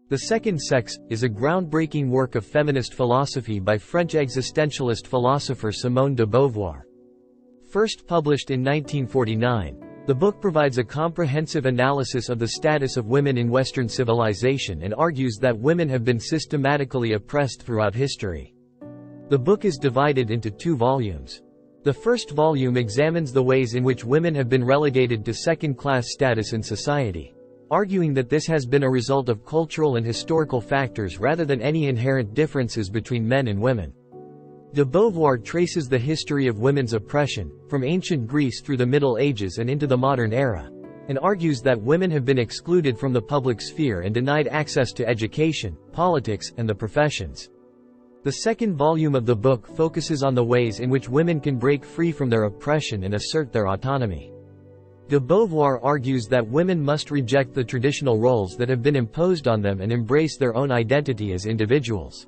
The Second Sex is a groundbreaking work of feminist philosophy by French existentialist philosopher Simone de Beauvoir. First published in 1949, the book provides a comprehensive analysis of the status of women in Western civilization and argues that women have been systematically oppressed throughout history. The book is divided into 2 volumes. The first volume examines the ways in which women have been relegated to second-class status in society, arguing that this has been a result of cultural and historical factors rather than any inherent differences between men and women. De Beauvoir traces the history of women's oppression, from ancient Greece through the Middle Ages and into the modern era, and argues that women have been excluded from the public sphere and denied access to education, politics, and the professions. The second volume of the book focuses on the ways in which women can break free from their oppression and assert their autonomy. De Beauvoir argues that women must reject the traditional roles that have been imposed on them and embrace their own identity as individuals.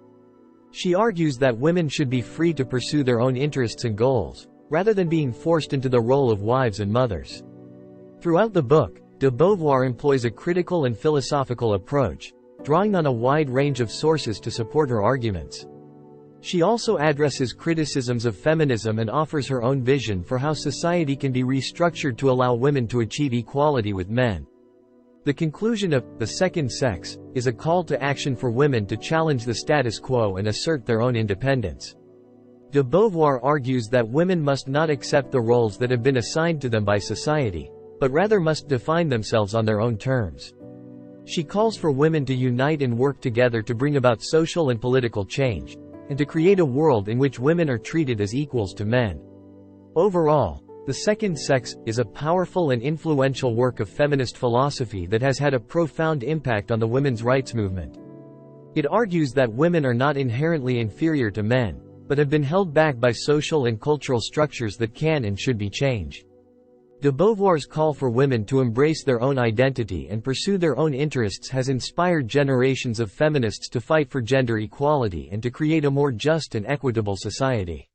She argues that women should be free to pursue their own interests and goals, rather than being forced into the role of wives and mothers. Throughout the book, de Beauvoir employs a critical and philosophical approach, drawing on a wide range of sources to support her arguments. She also addresses criticisms of feminism and offers her own vision for how society can be restructured to allow women to achieve equality with men. The conclusion of The Second Sex is a call to action for women to challenge the status quo and assert their own independence. De Beauvoir argues that women must not accept the roles that have been assigned to them by society, but rather must define themselves on their own terms. She calls for women to unite and work together to bring about social and political change, and to create a world in which women are treated as equals to men. Overall, The Second Sex is a powerful and influential work of feminist philosophy that has had a profound impact on the women's rights movement. It argues that women are not inherently inferior to men, but have been held back by social and cultural structures that can and should be changed. De Beauvoir's call for women to embrace their own identity and pursue their own interests has inspired generations of feminists to fight for gender equality and to create a more just and equitable society.